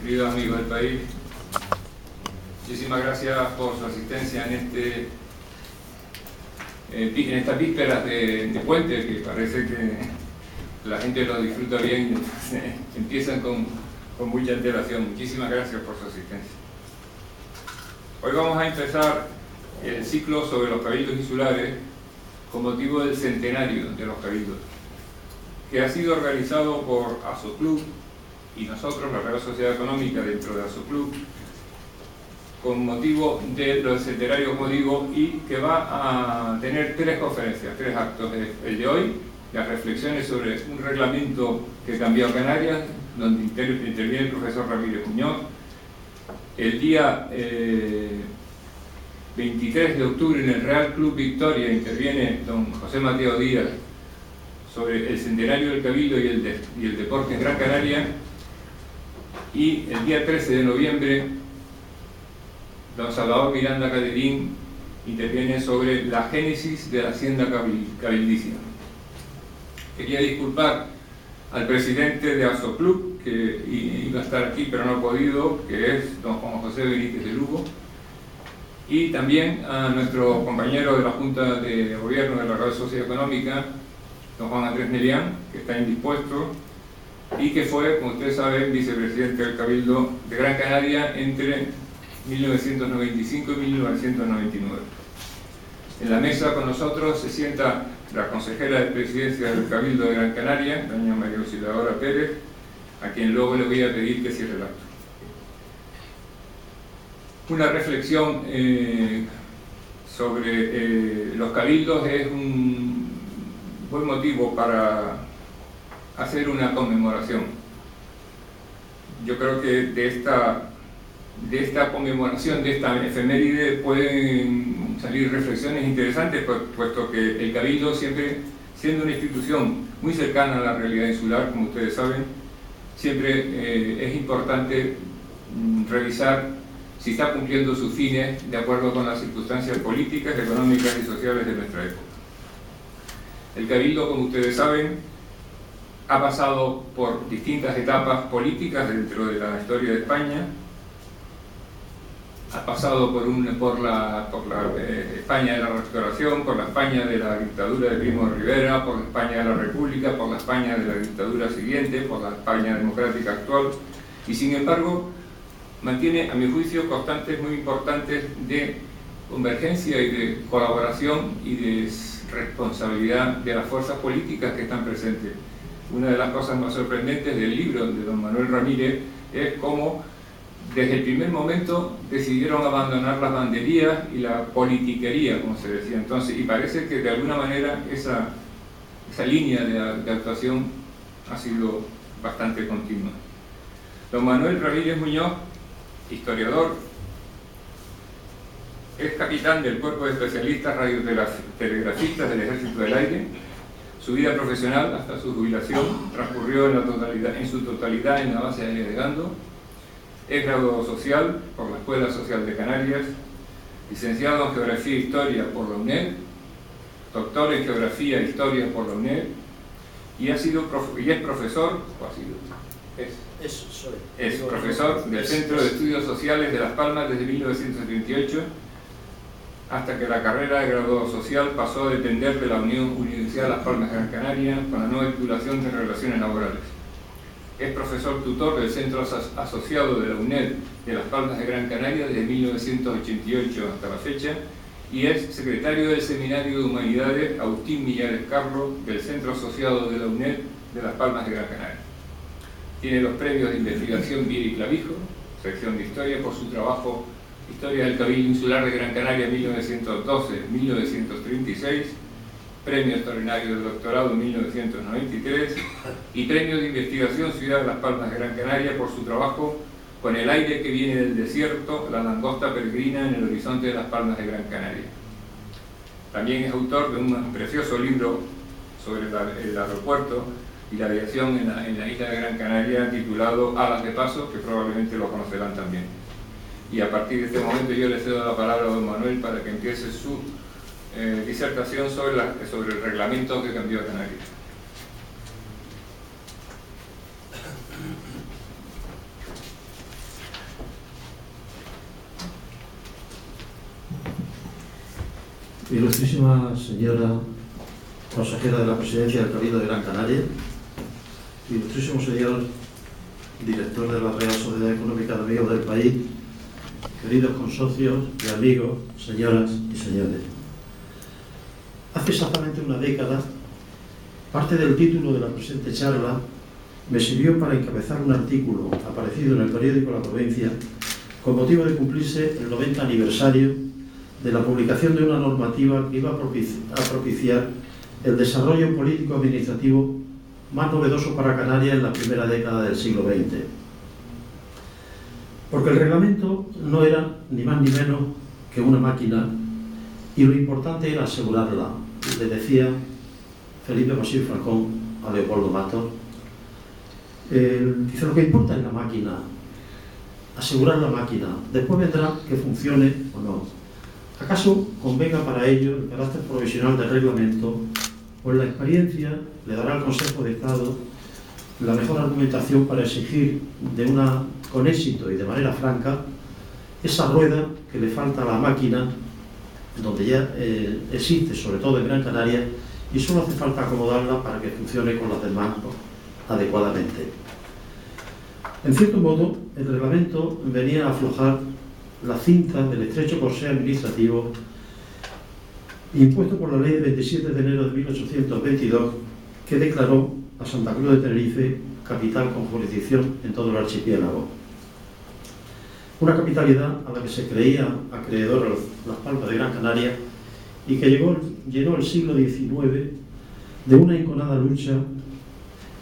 queridos amigos del país, muchísimas gracias por su asistencia en estas vísperas de puente, que parece que la gente lo disfruta bien y entonces empiezan con mucha antelación. Muchísimas gracias por su asistencia. Hoy vamos a empezar el ciclo sobre los cabildos insulares con motivo del centenario de los cabildos, que ha sido organizado por ASOClub y nosotros, la Real Sociedad Económica, dentro de ASOClub, con motivo del centenario, como digo, y que va a tener tres conferencias, tres actos. El de hoy, las reflexiones sobre un reglamento que cambió a Canarias, donde interviene el profesor Ramírez Muñoz. El día 23 de octubre, en el Real Club Victoria, interviene don José Mateo Díaz sobre el centenario del Cabildo y el deporte en Gran Canaria. Y el día 13 de noviembre, don Salvador Miranda Caderín interviene sobre la génesis de la hacienda cabildicia. Quería disculpar al presidente de ASOClub, que iba a estar aquí pero no ha podido, que es don Juan José Benítez de Lugo, y también a nuestro compañero de la Junta de Gobierno de la Real Sociedad Económica, don Juan Andrés Melián, que está indispuesto y que fue, como ustedes saben, vicepresidente del Cabildo de Gran Canaria entre 1995 y 1999. En la mesa con nosotros se sienta la consejera de presidencia del Cabildo de Gran Canaria, doña María Auxiliadora Pérez, a quien luego le voy a pedir que cierre el acto. Una reflexión sobre los cabildos es un buen motivo para hacer una conmemoración. Yo creo que de esta conmemoración, de esta efeméride, pueden salir reflexiones interesantes, puesto que el Cabildo, siempre siendo una institución muy cercana a la realidad insular, como ustedes saben, siempre es importante revisar si está cumpliendo sus fines de acuerdo con las circunstancias políticas, económicas y sociales de nuestra época. El Cabildo, como ustedes saben, ha pasado por distintas etapas políticas dentro de la historia de España. Ha pasado por la España de la Restauración, por la España de la dictadura de Primo de Rivera, por la España de la República, por la España de la dictadura siguiente, por la España democrática actual, y sin embargo mantiene, a mi juicio, constantes muy importantes de convergencia y de colaboración y de responsabilidad de las fuerzas políticas que están presentes. Una de las cosas más sorprendentes del libro de don Manuel Ramírez es cómo desde el primer momento decidieron abandonar las banderías y la politiquería, como se decía entonces, y parece que de alguna manera esa línea de actuación ha sido bastante continua. Don Manuel Ramírez Muñoz, historiador, es capitán del Cuerpo de Especialistas Radiotelegrafistas del Ejército del Aire. Su vida profesional, hasta su jubilación, transcurrió en su totalidad en la base aérea de Gando. Es graduado social por la Escuela Social de Canarias, licenciado en Geografía e Historia por la UNED, doctor en Geografía e Historia por la UNED, y es profesor, es profesor del Centro de Estudios Sociales de Las Palmas desde 1978, hasta que la carrera de graduado social pasó a depender de la Universidad Las Palmas de Gran Canaria con la nueva titulación de Relaciones Laborales. Es profesor tutor del Centro Asociado de la UNED de Las Palmas de Gran Canaria desde 1988 hasta la fecha, y es secretario del Seminario de Humanidades Agustín Millares Carlo del Centro Asociado de la UNED de Las Palmas de Gran Canaria. Tiene los premios de investigación Viera y Clavijo, sección de Historia, por su trabajo Historia del Cabildo Insular de Gran Canaria 1912-1936, premio extraordinario de doctorado en 1993 y premio de investigación Ciudad de Las Palmas de Gran Canaria por su trabajo con el aire que viene del desierto, la langosta peregrina en el horizonte de Las Palmas de Gran Canaria. También es autor de un precioso libro sobre el aeropuerto y la aviación en la isla de Gran Canaria, titulado Alas de Paso, que probablemente lo conocerán también. Y a partir de este momento yo le cedo la palabra a don Manuel para que empiece su disertación sobre el reglamento que cambió a Canarias. Ilustrísima señora consejera de la Presidencia del Cabildo de Gran Canaria, ilustrísimo señor director de la Real Sociedad Económica de Amigos del País, queridos consocios y amigos, señoras y señores. Hace exactamente una década, parte del título de la presente charla me sirvió para encabezar un artículo aparecido en el periódico La Provincia con motivo de cumplirse el 90 aniversario de la publicación de una normativa que iba a propiciar el desarrollo político-administrativo más novedoso para Canarias en la primera década del siglo XX. Porque el reglamento no era ni más ni menos que una máquina y lo importante era asegurarla. Le decía Felipe Basío Falcón a Leopoldo Matos. Dice, lo que importa es la máquina, asegurar la máquina, después vendrá que funcione o no. ¿Acaso convenga para ello el carácter provisional del reglamento? Pues la experiencia le dará al Consejo de Estado la mejor argumentación para exigir con éxito y de manera franca esa rueda que le falta a la máquina, donde ya existe, sobre todo en Gran Canaria, y solo hace falta acomodarla para que funcione con las demás adecuadamente. En cierto modo, el reglamento venía a aflojar la cinta del estrecho corsé administrativo impuesto por la ley de 27 de enero de 1822 que declaró a Santa Cruz de Tenerife capital con jurisdicción en todo el archipiélago. Una capitalidad a la que se creía acreedor a Las Palmas de Gran Canaria y que llenó el siglo XIX de una enconada lucha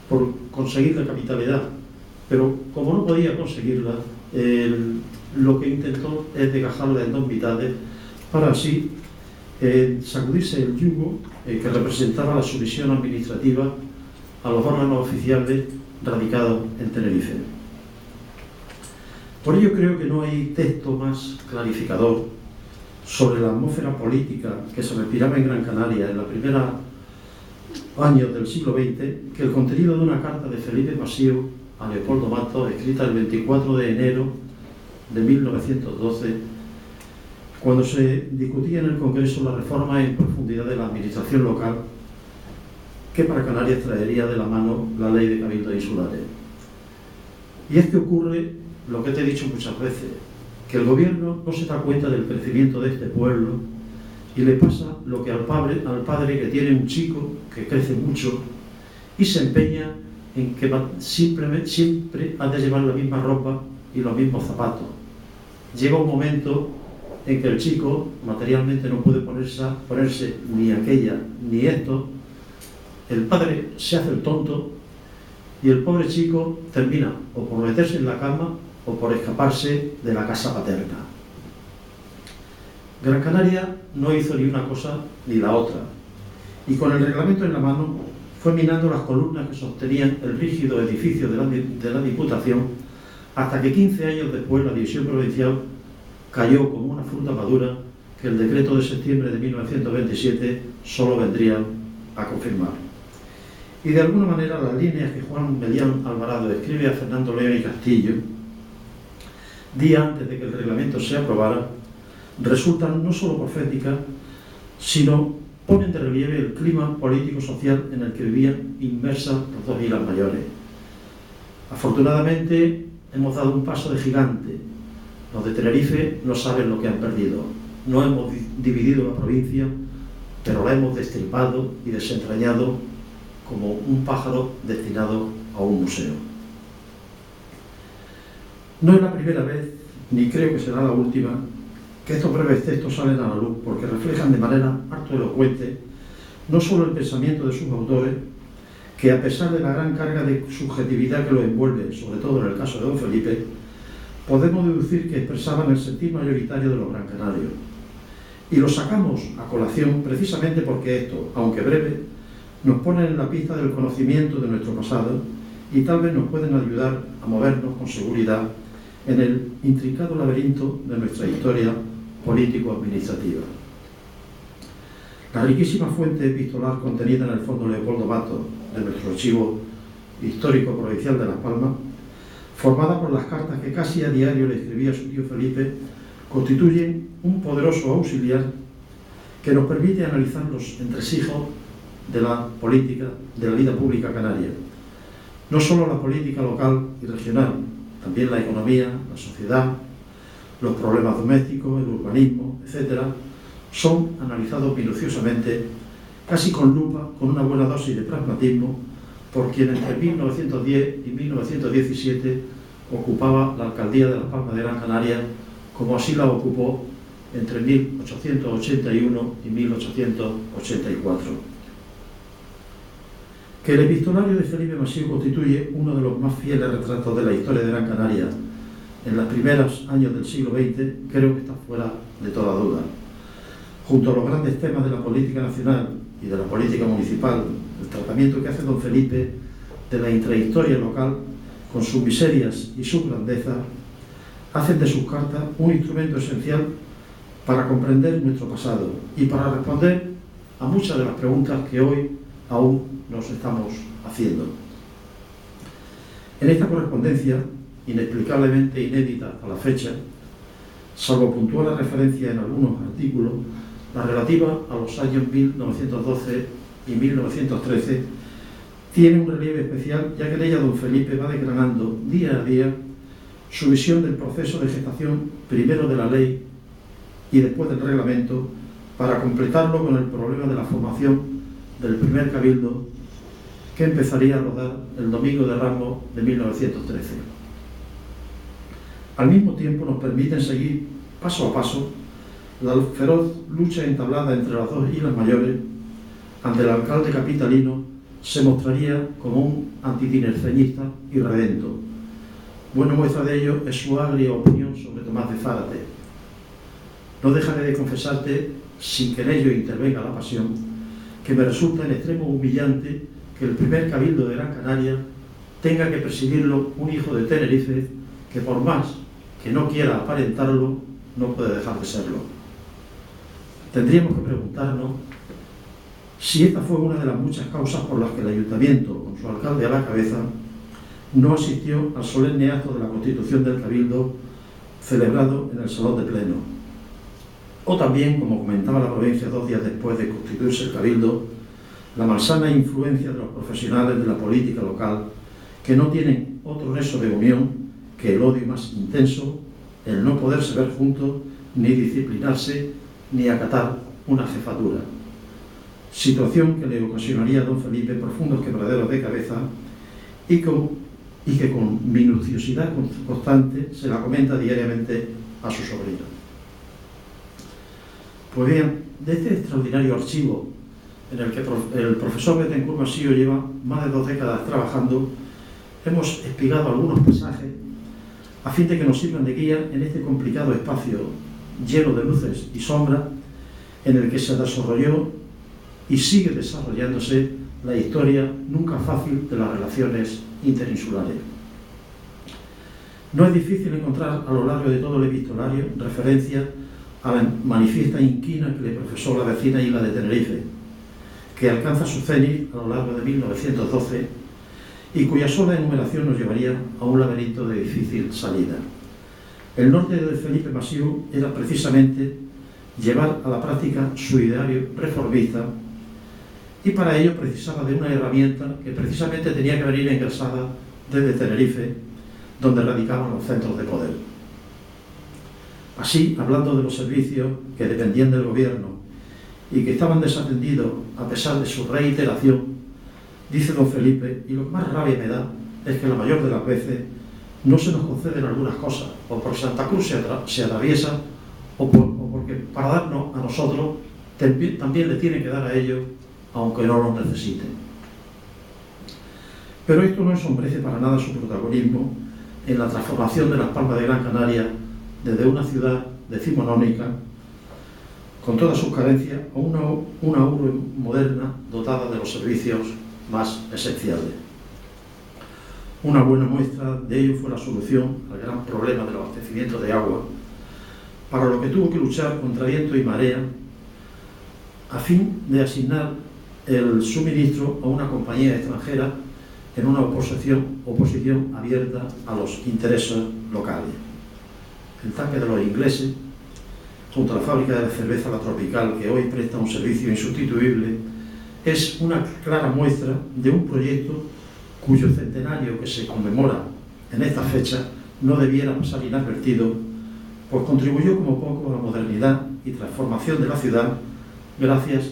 por conseguir la capitalidad, pero como no podía conseguirla, lo que intentó es desgajarla en dos mitades para así sacudirse el yugo que representaba la sumisión administrativa a los órganos oficiales radicados en Tenerife. Por ello creo que no hay texto más clarificador sobre la atmósfera política que se respiraba en Gran Canaria en los primeros años del siglo XX que el contenido de una carta de Felipe Basío a Leopoldo Matos, escrita el 24 de enero de 1912, cuando se discutía en el Congreso la reforma en profundidad de la administración local que para Canarias traería de la mano la ley de cabildos insulares. Y es que ocurre lo que te he dicho muchas veces, que el gobierno no se da cuenta del crecimiento de este pueblo y le pasa lo que al padre que tiene un chico que crece mucho y se empeña en que siempre ha de llevar la misma ropa y los mismos zapatos. Llega un momento en que el chico materialmente no puede ponerse ni aquella ni esto, el padre se hace el tonto y el pobre chico termina o por meterse en la cama o por escaparse de la casa paterna. Gran Canaria no hizo ni una cosa ni la otra y con el reglamento en la mano fue minando las columnas que sostenían el rígido edificio de la Diputación hasta que 15 años después la división provincial cayó como una fruta madura que el decreto de septiembre de 1927 solo vendría a confirmar. Y de alguna manera las líneas que Juan Melián Alvarado escribe a Fernando León y Castillo, día antes de que el reglamento se aprobara, resultan no solo proféticas, sino ponen de relieve el clima político-social en el que vivían inmersas las dos islas mayores. Afortunadamente hemos dado un paso de gigante. Los de Tenerife no saben lo que han perdido. No hemos dividido la provincia, pero la hemos destripado y desentrañado como un pájaro destinado a un museo. No es la primera vez, ni creo que será la última, que estos breves textos salen a la luz porque reflejan de manera harto elocuente no solo el pensamiento de sus autores, que a pesar de la gran carga de subjetividad que lo envuelve, sobre todo en el caso de don Felipe, podemos deducir que expresaban el sentir mayoritario de los gran canarios. Y lo sacamos a colación precisamente porque esto, aunque breve, nos pone en la pista del conocimiento de nuestro pasado y tal vez nos pueden ayudar a movernos con seguridad en el intrincado laberinto de nuestra historia político-administrativa. La riquísima fuente epistolar contenida en el Fondo Leopoldo Matos de nuestro archivo histórico provincial de Las Palmas, formada por las cartas que casi a diario le escribía a su tío Felipe, constituyen un poderoso auxiliar que nos permite analizar los entresijos de la política, de la vida pública canaria. No solo la política local y regional, también la economía, la sociedad, los problemas domésticos, el urbanismo, etc., son analizados minuciosamente, casi con lupa, con una buena dosis de pragmatismo, por quien entre 1910 y 1917 ocupaba la alcaldía de Las Palmas de Gran Canaria, como así la ocupó entre 1881 y 1884. Que el epistolario de Felipe Masíu constituye uno de los más fieles retratos de la historia de Gran Canaria en los primeros años del siglo XX, creo que está fuera de toda duda. Junto a los grandes temas de la política nacional y de la política municipal, el tratamiento que hace don Felipe de la intrahistoria local, con sus miserias y sus grandezas, hacen de sus cartas un instrumento esencial para comprender nuestro pasado y para responder a muchas de las preguntas que hoy aún nos estamos haciendo. En esta correspondencia, inexplicablemente inédita a la fecha, salvo puntual referencia en algunos artículos, la relativa a los años 1912 y 1913, tiene un relieve especial, ya que en ella don Felipe va desgranando día a día su visión del proceso de gestación, primero de la ley y después del reglamento, para completarlo con el problema de la formación del primer cabildo, que empezaría a rodar el Domingo de Ramos de 1913. Al mismo tiempo nos permiten seguir paso a paso la feroz lucha entablada entre las dos islas mayores, ante el alcalde capitalino se mostraría como un antitinerfeñista y redento. Buena muestra de ello es su agria opinión sobre Tomás de Zárate. No dejaré de confesarte, sin que en ello intervenga la pasión, que me resulta en extremo humillante que el primer cabildo de Gran Canaria tenga que presidirlo un hijo de Tenerife que, por más que no quiera aparentarlo, no puede dejar de serlo. Tendríamos que preguntarnos si esta fue una de las muchas causas por las que el ayuntamiento, con su alcalde a la cabeza, no asistió al solemne acto de la constitución del cabildo celebrado en el Salón de Pleno. O también, como comentaba la provincia 2 días después de constituirse el cabildo, la malsana influencia de los profesionales de la política local, que no tienen otro nexo de unión que el odio más intenso, el no poderse ver juntos, ni disciplinarse, ni acatar una jefatura. Situación que le ocasionaría a don Felipe profundos quebraderos de cabeza y que con minuciosidad constante se la comenta diariamente a su sobrino. Pues bien, de este extraordinario archivo en el que el profesor Bettencourt Masíu lleva más de 2 décadas trabajando, hemos espigado algunos pasajes a fin de que nos sirvan de guía en este complicado espacio lleno de luces y sombras en el que se desarrolló y sigue desarrollándose la historia nunca fácil de las relaciones interinsulares. No es difícil encontrar a lo largo de todo el epistolario referencia a la manifiesta inquina que le profesó la vecina isla de Tenerife, que alcanza su cenit a lo largo de 1912 y cuya sola enumeración nos llevaría a un laberinto de difícil salida. El norte de Felipe Masíu era precisamente llevar a la práctica su ideario reformista y para ello precisaba de una herramienta que precisamente tenía que venir engrasada desde Tenerife, donde radicaban los centros de poder. Así, hablando de los servicios que dependían del gobierno y que estaban desatendidos a pesar de su reiteración, dice don Felipe, y lo que más rabia me da es que la mayor de las veces no se nos conceden algunas cosas, o porque Santa Cruz se atraviesa, o porque para darnos a nosotros también le tiene que dar a ellos, aunque no los necesiten. Pero esto no ensombrece para nada su protagonismo en la transformación de Las Palmas de Gran Canaria desde una ciudad decimonónica, con todas sus carencias, a una urbe moderna dotada de los servicios más esenciales. Una buena muestra de ello fue la solución al gran problema del abastecimiento de agua, para lo que tuvo que luchar contra viento y marea, a fin de asignar el suministro a una compañía extranjera en una oposición abierta a los intereses locales. El tanque de los ingleses, junto a la fábrica de cerveza La Tropical, que hoy presta un servicio insustituible, es una clara muestra de un proyecto cuyo centenario que se conmemora en esta fecha no debiera pasar inadvertido, pues contribuyó como poco a la modernidad y transformación de la ciudad gracias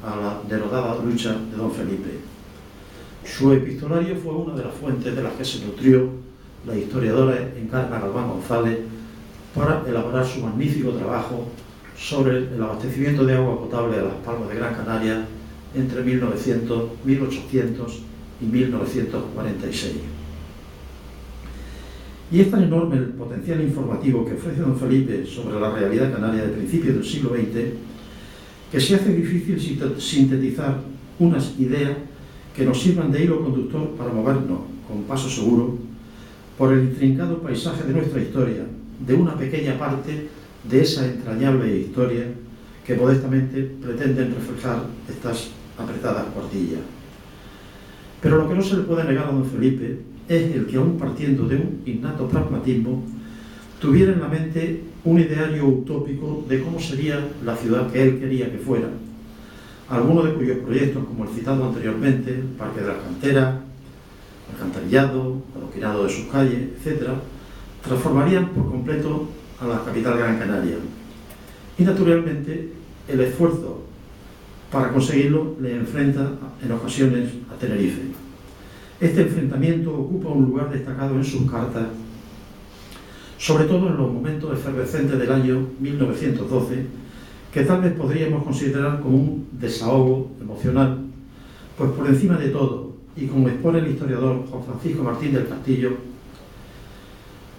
a la denodada lucha de don Felipe. Su epistolario fue una de las fuentes de las que se nutrió la historiadora Encarna Galván González para elaborar su magnífico trabajo sobre el abastecimiento de agua potable a las Palmas de Gran Canaria entre 1800 y 1946. Y es tan enorme el potencial informativo que ofrece don Felipe sobre la realidad canaria de principios del siglo XX que se hace difícil sintetizar unas ideas que nos sirvan de hilo conductor para movernos con paso seguro por el intrincado paisaje de nuestra historia, de una pequeña parte de esa entrañable historia que modestamente pretenden reflejar estas apretadas cuartillas. Pero lo que no se le puede negar a don Felipe es el que, aún partiendo de un innato pragmatismo, tuviera en la mente un ideario utópico de cómo sería la ciudad que él quería que fuera, algunos de cuyos proyectos, como el citado anteriormente, el Parque de las Canteras, el alcantarillado, el adoquinado de sus calles, etc., transformarían por completo a la capital Gran Canaria. Y naturalmente el esfuerzo para conseguirlo le enfrenta en ocasiones a Tenerife. Este enfrentamiento ocupa un lugar destacado en sus cartas, sobre todo en los momentos efervescentes del año 1912, que tal vez podríamos considerar como un desahogo emocional, pues por encima de todo, y como expone el historiador Juan Francisco Martín del Castillo,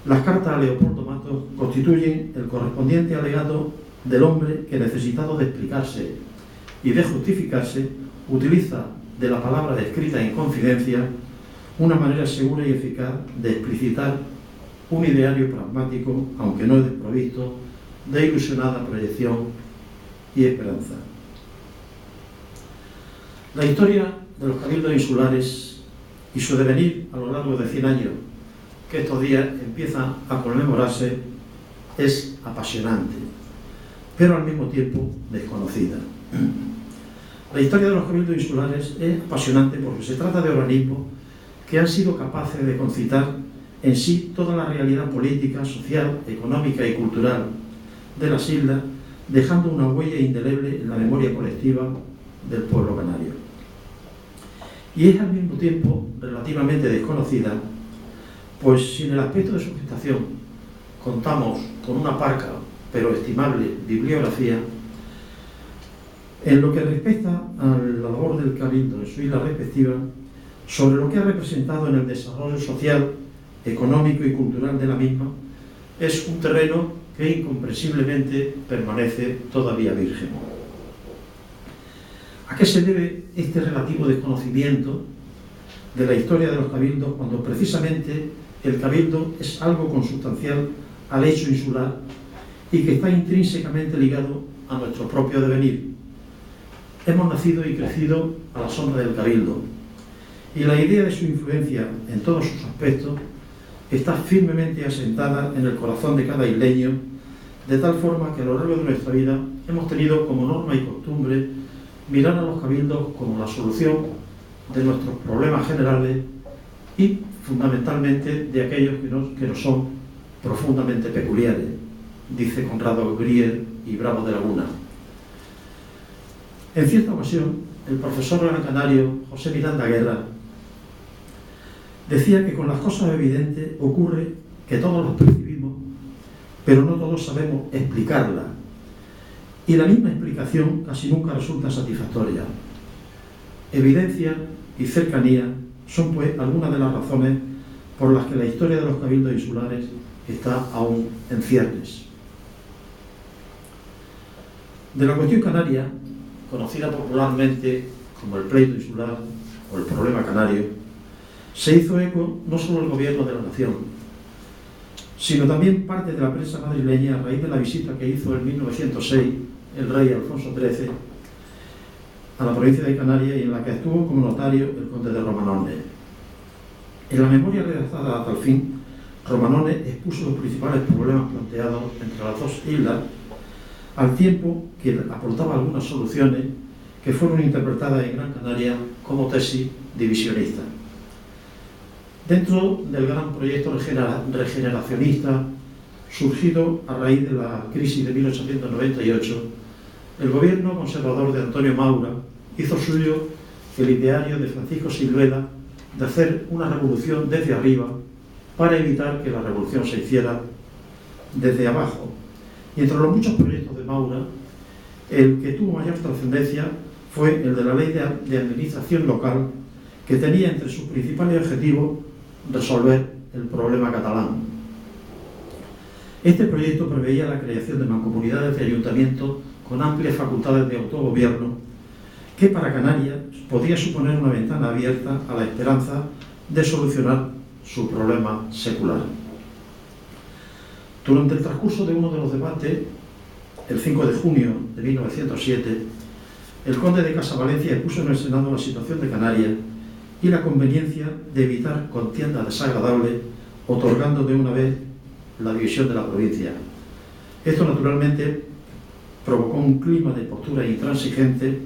las cartas a Leopoldo Matos constituyen el correspondiente alegato del hombre que, necesitado de explicarse y de justificarse, utiliza de la palabra escrita en confidencia una manera segura y eficaz de explicitar un ideario pragmático, aunque no desprovisto de ilusionada proyección y esperanza. La historia de los cabildos insulares y su devenir a lo largo de 100 años que estos días empiezan a conmemorarse es apasionante, pero al mismo tiempo desconocida. La historia de los cabildos insulares es apasionante porque se trata de organismos que han sido capaces de concitar en sí toda la realidad política, social, económica y cultural de las islas, dejando una huella indeleble en la memoria colectiva del pueblo canario. Y es al mismo tiempo relativamente desconocida, pues si en el aspecto de su gestación contamos con una parca pero estimable bibliografía, en lo que respecta a la labor del cabildo en su isla respectiva, sobre lo que ha representado en el desarrollo social, económico y cultural de la misma, es un terreno que incomprensiblemente permanece todavía virgen. ¿A qué se debe este relativo desconocimiento de la historia de los cabildos cuando precisamente el cabildo es algo consustancial al hecho insular y que está intrínsecamente ligado a nuestro propio devenir? Hemos nacido y crecido a la sombra del cabildo, y la idea de su influencia en todos sus aspectos está firmemente asentada en el corazón de cada isleño, de tal forma que a lo largo de nuestra vida hemos tenido como norma y costumbre mirar a los cabildos como la solución de nuestros problemas generales y fundamentalmente de aquellos que nos son profundamente peculiares, dice Conrado Grier y Bravo de Laguna. En cierta ocasión, el profesor gran canario José Miranda Guerra decía que con las cosas evidentes ocurre que todos las percibimos, pero no todos sabemos explicarlas, y la misma explicación casi nunca resulta satisfactoria. Evidencia y cercanía son pues algunas de las razones por las que la historia de los cabildos insulares está aún en ciernes. De la cuestión canaria, conocida popularmente como el pleito insular o el problema canario, se hizo eco no solo el gobierno de la nación, sino también parte de la prensa madrileña a raíz de la visita que hizo en 1906 el rey Alfonso XIII a la provincia de Canarias, y en la que estuvo como notario el conde de Romanone. En la memoria redactada a tal fin, Romanone expuso los principales problemas planteados entre las dos islas, al tiempo que aportaba algunas soluciones que fueron interpretadas en Gran Canaria como tesis divisionistas. Dentro del gran proyecto regeneracionista surgido a raíz de la crisis de 1898, el gobierno conservador de Antonio Maura hizo suyo el ideario de Francisco Silvela de hacer una revolución desde arriba para evitar que la revolución se hiciera desde abajo. Y entre los muchos proyectos de Maura, el que tuvo mayor trascendencia fue el de la Ley de Administración Local, que tenía entre sus principales objetivos resolver el problema catalán. Este proyecto preveía la creación de mancomunidades de ayuntamientos con amplias facultades de autogobierno, que para Canarias podía suponer una ventana abierta a la esperanza de solucionar su problema secular. Durante el transcurso de uno de los debates, el 5 de junio de 1907, el conde de Casavalencia expuso en el Senado la situación de Canarias y la conveniencia de evitar contiendas desagradables, otorgando de una vez la división de la provincia. Esto naturalmente provocó un clima de postura intransigente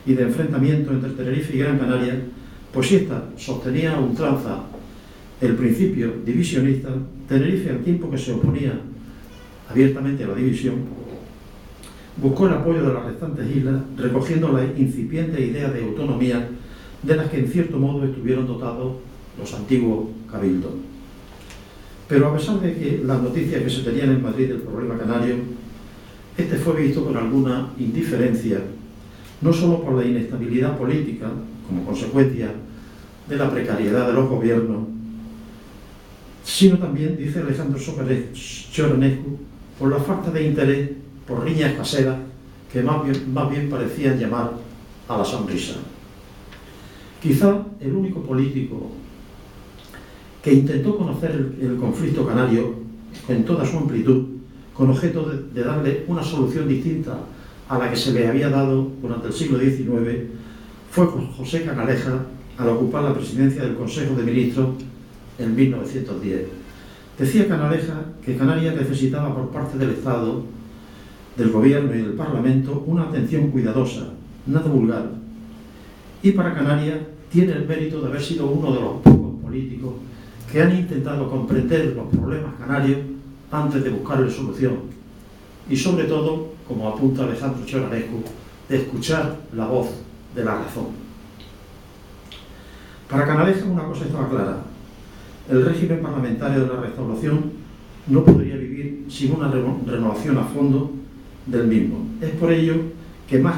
y de enfrentamiento entre Tenerife y Gran Canaria, pues si ésta sostenía a ultranza el principio divisionista, Tenerife, al tiempo que se oponía abiertamente a la división, buscó el apoyo de las restantes islas, recogiendo la incipiente idea de autonomía de las que en cierto modo estuvieron dotados los antiguos cabildos. Pero a pesar de que las noticias que se tenían en Madrid del problema canario, este fue visto con alguna indiferencia, no solo por la inestabilidad política, como consecuencia de la precariedad de los gobiernos, sino también, dice Alejandro Choranescu, por la falta de interés por riñas caseras que más bien parecían llamar a la sonrisa. Quizá el único político que intentó conocer el conflicto canario en toda su amplitud, con objeto de darle una solución distinta a la que se le había dado durante el siglo XIX, fue José Canaleja al ocupar la presidencia del Consejo de Ministros en 1910. Decía Canaleja que Canarias necesitaba por parte del Estado, del Gobierno y del Parlamento una atención cuidadosa, nada vulgar, y para Canarias tiene el mérito de haber sido uno de los pocos políticos que han intentado comprender los problemas canarios antes de buscarle solución, y sobre todo, como apunta Alejandro Choranescu, de escuchar la voz de la razón. Para Canaleja una cosa estaba clara: el régimen parlamentario de la Restauración no podría vivir sin una renovación a fondo del mismo. Es por ello que, más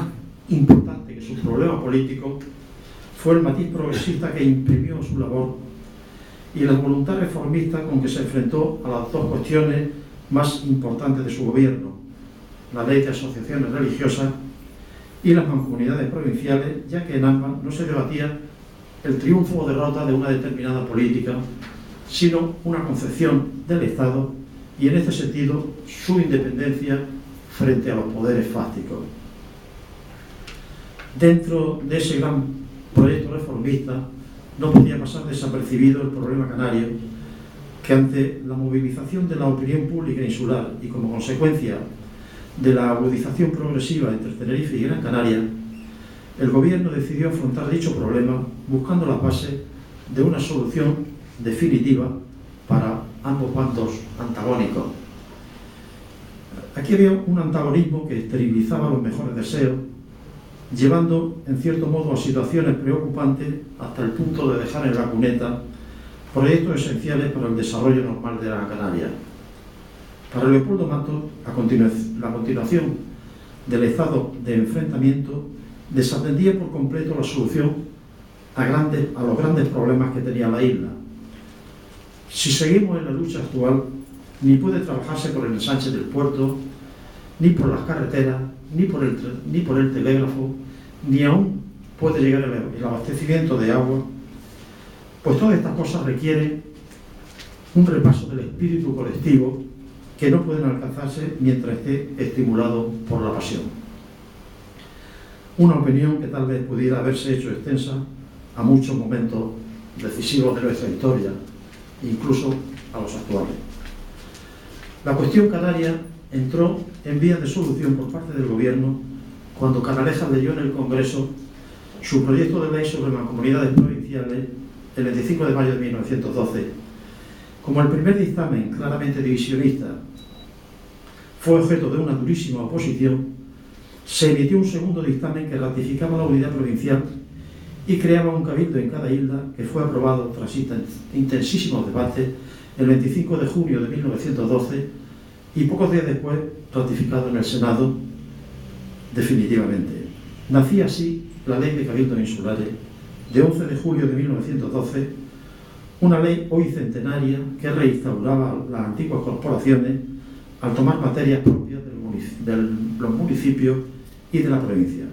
importante que sus problemas políticos, fue el matiz progresista que imprimió su labor y la voluntad reformista con que se enfrentó a las dos cuestiones más importantes de su gobierno: la ley de asociaciones religiosas y las mancomunidades provinciales, ya que en ambas no se debatía el triunfo o derrota de una determinada política, sino una concepción del Estado y, en este sentido, su independencia frente a los poderes fácticos. Dentro de ese gran proyecto reformista no podía pasar desapercibido el problema canario, que ante la movilización de la opinión pública insular y como consecuencia de la agudización progresiva entre Tenerife y Gran Canaria, el gobierno decidió afrontar dicho problema buscando las bases de una solución definitiva para ambos bandos antagónicos. Aquí había un antagonismo que esterilizaba los mejores deseos, llevando en cierto modo a situaciones preocupantes hasta el punto de dejar en la cuneta proyectos esenciales para el desarrollo normal de Gran Canaria. Para Leopoldo Matos, la continuación del estado de enfrentamiento desatendía por completo la solución a los grandes problemas que tenía la isla. Si seguimos en la lucha actual, ni puede trabajarse por el ensanche del puerto, ni por las carreteras, ni por el telégrafo, ni aún puede llegar el abastecimiento de agua, pues todas estas cosas requieren un repaso del espíritu colectivo que no pueden alcanzarse mientras esté estimulado por la pasión. Una opinión que tal vez pudiera haberse hecho extensa a muchos momentos decisivos de nuestra historia, incluso a los actuales. La cuestión canaria entró en vías de solución por parte del Gobierno cuando Canalejas leyó en el Congreso su proyecto de ley sobre mancomunidades provinciales el 25 de mayo de 1912. Como el primer dictamen, claramente divisionista, fue objeto de una durísima oposición, se emitió un segundo dictamen que ratificaba la unidad provincial y creaba un cabildo en cada isla, que fue aprobado tras intensísimos debates el 25 de junio de 1912 y pocos días después ratificado en el Senado definitivamente. Nacía así la Ley de Cabildos Insulares de 11 de julio de 1912, una ley hoy centenaria que reinstauraba las antiguas corporaciones al tomar materias propias de los municipios y de la provincia.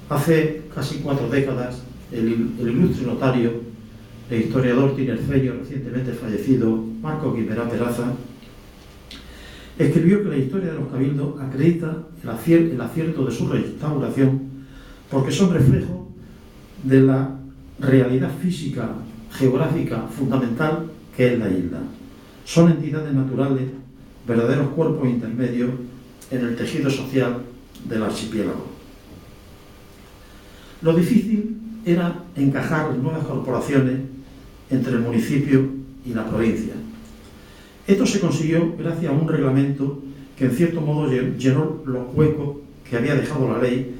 Hace casi 4 décadas, el ilustre notario e historiador tinerfeño recientemente fallecido, Marcos Guimerá Peraza, escribió que la historia de los cabildos acredita el acierto de su restauración porque son reflejo de la realidad física, geográfica fundamental que es la isla. Son entidades naturales, verdaderos cuerpos intermedios en el tejido social del archipiélago. Lo difícil era encajar las nuevas corporaciones entre el municipio y la provincia. Esto se consiguió gracias a un reglamento que en cierto modo llenó los huecos que había dejado la ley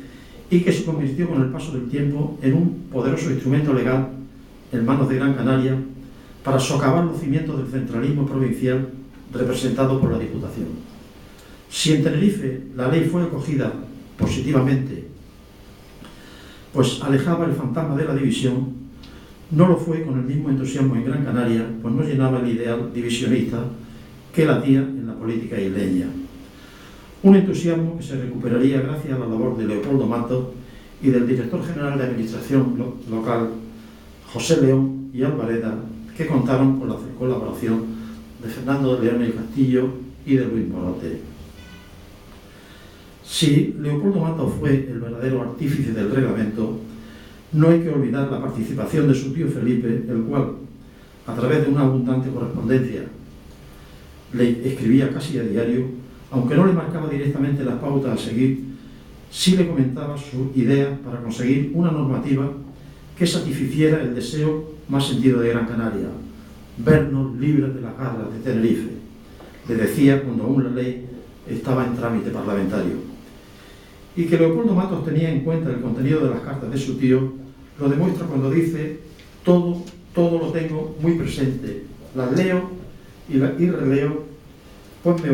y que se convirtió con el paso del tiempo en un poderoso instrumento legal en manos de Gran Canaria para socavar los cimientos del centralismo provincial representado por la Diputación. Si en Tenerife la ley fue acogida positivamente, pues alejaba el fantasma de la división, no lo fue con el mismo entusiasmo en Gran Canaria, pues no llenaba el ideal divisionista que latía en la política isleña. Un entusiasmo que se recuperaría gracias a la labor de Leopoldo Matos y del director general de Administración local, José León y Alvareda, que contaron con la colaboración de Fernando de León y Castillo y de Luis Morote. Si Leopoldo Matos fue el verdadero artífice del reglamento, no hay que olvidar la participación de su tío Felipe, el cual, a través de una abundante correspondencia, le escribía casi a diario, aunque no le marcaba directamente las pautas a seguir, sí le comentaba su idea para conseguir una normativa que satisficiera el deseo más sentido de Gran Canaria: vernos libres de las garras de Tenerife, le decía cuando aún la ley estaba en trámite parlamentario. Y que Leopoldo Matos tenía en cuenta el contenido de las cartas de su tío lo demuestra cuando dice: todo lo tengo muy presente, las leo y releo, pues me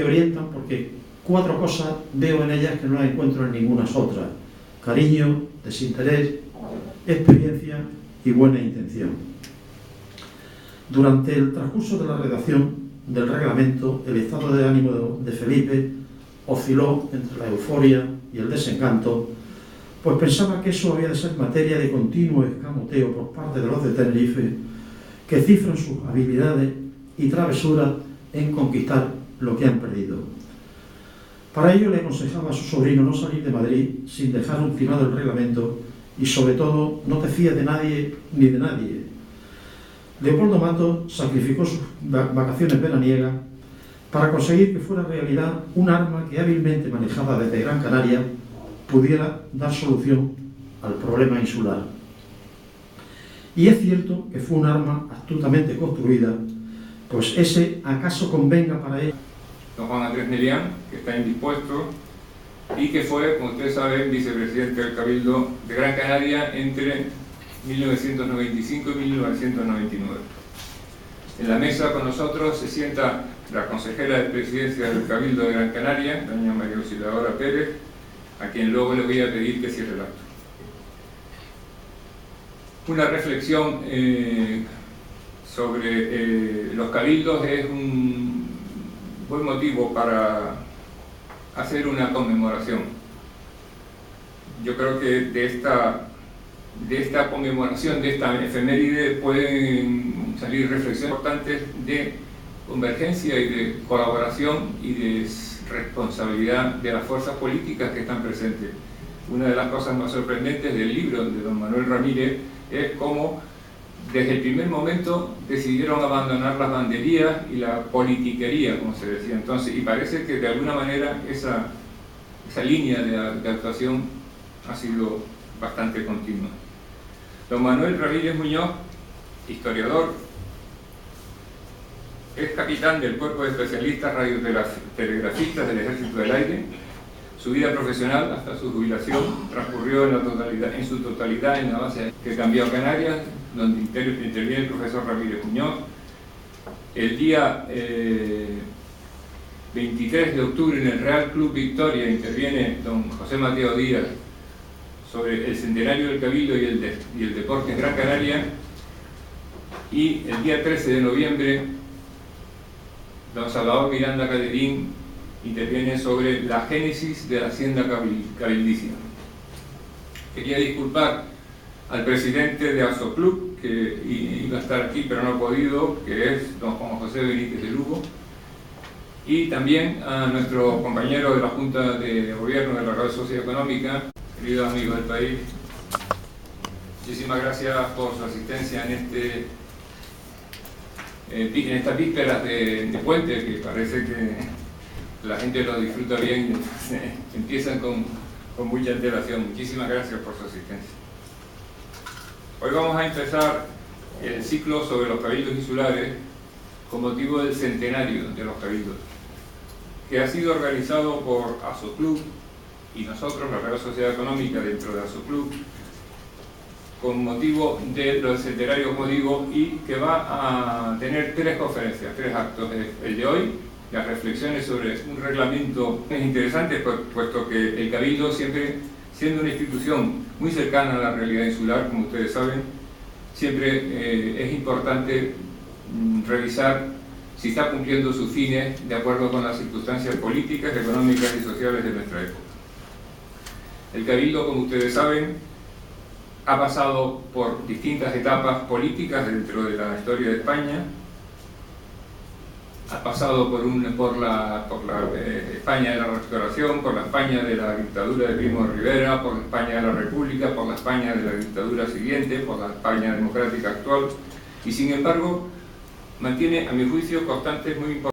orientan porque 4 cosas veo en ellas que no las encuentro en ninguna otra: cariño, desinterés, experiencia y buena intención. Durante el transcurso de la redacción del reglamento, el estado de ánimo de Felipe osciló entre la euforia y el desencanto, pues pensaba que eso había de ser materia de continuo escamoteo por parte de los de Tenerife, que cifran sus habilidades y travesuras en conquistar lo que han perdido. Para ello le aconsejaba a su sobrino no salir de Madrid sin dejar ultimado el reglamento y, sobre todo, no te fíes de nadie ni de nadie. Leopoldo Matos sacrificó sus vacaciones veraniegas para conseguir que fuera realidad un arma que, hábilmente manejada desde Gran Canaria, pudiera dar solución al problema insular. Y es cierto que fue un arma astutamente construida, pues ese acaso convenga para él. Don Juan Andrés Melián, que está indispuesto y que fue, como ustedes saben, vicepresidente del Cabildo de Gran Canaria entre 1995 y 1999. En la mesa con nosotros se sienta la consejera de presidencia del Cabildo de Gran Canaria, doña María Auxiliadora Pérez, a quien luego le voy a pedir que cierre el acto. Una reflexión sobre los cabildos es un buen motivo para hacer una conmemoración. Yo creo que de esta conmemoración, de esta efeméride, pueden salir reflexiones importantes de convergencia y de colaboración y de responsabilidad de las fuerzas políticas que están presentes. Una de las cosas más sorprendentes del libro de don Manuel Ramírez es cómo desde el primer momento decidieron abandonar las banderías y la politiquería, como se decía entonces, y parece que de alguna manera esa línea de actuación ha sido bastante continua. Don Manuel Ramírez Muñoz, historiador, es capitán del Cuerpo de Especialistas Radiotelegrafistas del Ejército del Aire. Su vida profesional, hasta su jubilación, transcurrió en su totalidad en la base que cambió a Canarias, donde interviene el profesor Ramírez Muñoz. El día 23 de octubre en el Real Club Victoria interviene don José Mateo Díaz sobre el centenario del Cabildo y el deporte en Gran Canaria. Y el día 13 de noviembre don Salvador Miranda Caderín interviene sobre la génesis de la hacienda cabildicia. Quería disculpar al presidente de Asoclub, que iba a estar aquí pero no ha podido, que es don Juan José Benítez de Lugo, y también a nuestro compañero de la Junta de Gobierno de la Real Sociedad Económica, queridos amigos del país. Muchísimas gracias por su asistencia en estas vísperas de puente, que parece que la gente lo disfruta bien y entonces empiezan con mucha antelación. Muchísimas gracias por su asistencia. Hoy vamos a empezar el ciclo sobre los cabildos insulares con motivo del centenario de los cabildos, que ha sido organizado por Asoclub y nosotros, la Real Sociedad Económica, dentro de Asoclub, con motivo del centenario, como digo, y que va a tener 3 conferencias, 3 actos. El de hoy, las reflexiones sobre un reglamento interesante, puesto que el Cabildo, siempre siendo una institución muy cercana a la realidad insular, como ustedes saben, siempre es importante revisar si está cumpliendo sus fines de acuerdo con las circunstancias políticas, económicas y sociales de nuestra época. El Cabildo, como ustedes saben, ha pasado por distintas etapas políticas dentro de la historia de España. Ha pasado por la España de la Restauración, por la España de la dictadura de Primo de Rivera, por la España de la República, por la España de la dictadura siguiente, por la España democrática actual, y sin embargo mantiene, a mi juicio, constantes muy importantes